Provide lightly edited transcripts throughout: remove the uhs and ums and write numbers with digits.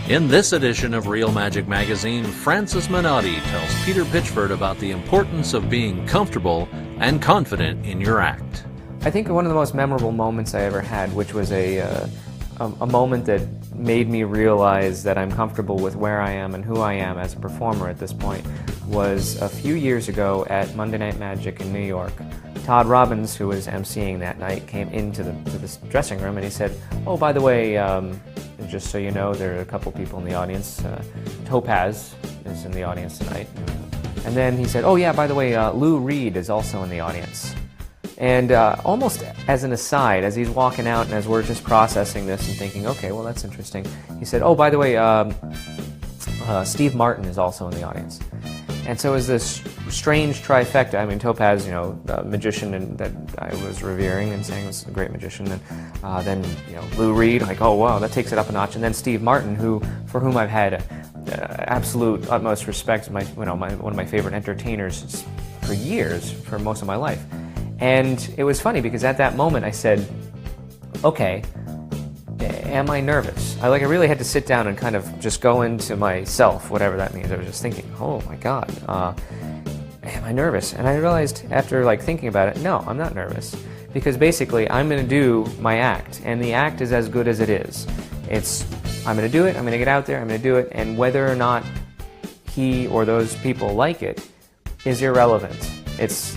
In this edition of Real Magic Magazine, Francis Minotti tells Peter Pitchford about the importance of being comfortable and confident in your act. I think one of the most memorable moments I ever had, which was a moment that made me realize that I'm comfortable with where I am and who I am as a performer at this point, was a few years ago at Monday Night Magic in New York. Todd Robbins, who was emceeing that night, came into this dressing room and he said, "Oh, by the way, just so you know, there are a couple people in the audience. Topaz is in the audience tonight." And then he said, "Oh yeah, by the way, Lou Reed is also in the audience." And almost as an aside, as he's walking out and as we're just processing this and thinking, okay, well, that's interesting, he said, "Oh, by the way, Steve Martin is also in the audience." And so it was this strange trifecta. I mean, Topaz, you know, the magician that I was revering and saying was a great magician, and then, you know, Lou Reed, like, oh wow, that takes it up a notch, and then Steve Martin, for whom I've had absolute utmost respect, one of my favorite entertainers for years, for most of my life. And it was funny because at that moment I said, okay, am I nervous? I really had to sit down and kind of just go into myself, whatever that means. I was just thinking, oh my God, am I nervous? And I realized after thinking about it, no, I'm not nervous. Because basically I'm going to do my act, and the act is as good as it is. I'm going to do it, I'm going to get out there, I'm going to do it, and whether or not he or those people like it is irrelevant.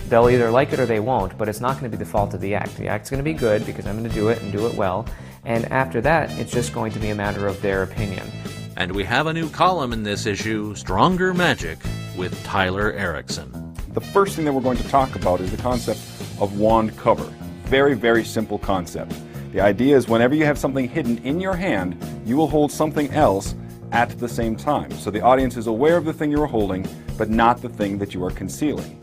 They'll either like it or they won't, but it's not going to be the fault of the act. The act's going to be good because I'm going to do it and do it well, and after that, it's just going to be a matter of their opinion. And we have a new column in this issue, Stronger Magic, with Tyler Erickson. The first thing that we're going to talk about is the concept of wand cover. Very, very simple concept. The idea is whenever you have something hidden in your hand, you will hold something else at the same time. So the audience is aware of the thing you're holding, but not the thing that you are concealing.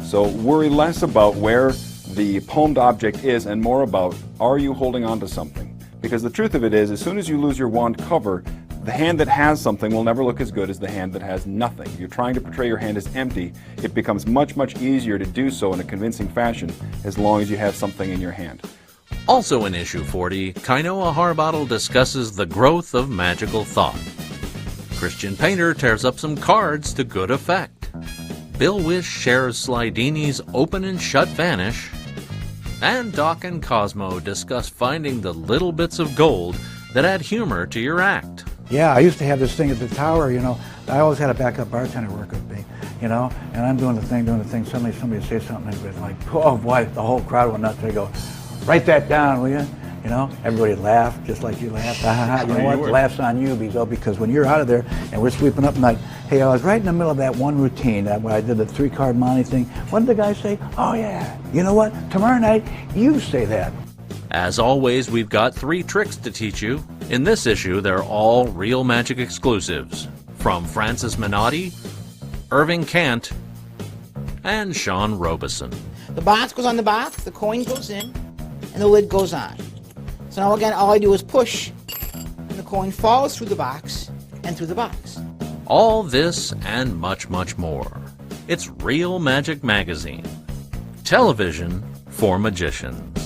So worry less about where the palmed object is and more about, are you holding on to something? Because the truth of it is, as soon as you lose your wand cover, the hand that has something will never look as good as the hand that has nothing. If you're trying to portray your hand as empty, it becomes much, much easier to do so in a convincing fashion as long as you have something in your hand. Also in issue 40, Kainoa Harbottle discusses the growth of magical thought. Christian Painter tears up some cards to good effect. Bill Wish shares Slidini's open and shut vanish. And Doc and Cosmo discuss finding the little bits of gold that add humor to your act. Yeah, I used to have this thing at the tower, you know. I always had a backup bartender work with me, you know, and I'm doing the thing. Suddenly somebody would say something, and it was like, oh boy, the whole crowd went nuts. They go, write that down, will you? You know, everybody laughed just like you laughed. You know what? The laugh's on you, because when you're out of there and we're sweeping up and like, hey, I was right in the middle of that one routine where I did the 3-card Monte thing. What did the guy say? Oh yeah, you know what? Tomorrow night, you say that. As always, we've got 3 tricks to teach you. In this issue, they're all Real Magic exclusives from Francis Minotti, Irving Kant, and Sean Robeson. The box goes on the box, the coin goes in, and the lid goes on. So now again, all I do is push, and the coin falls through the box and through the box. All this and much, much more. It's Real Magic Magazine. Television for magicians.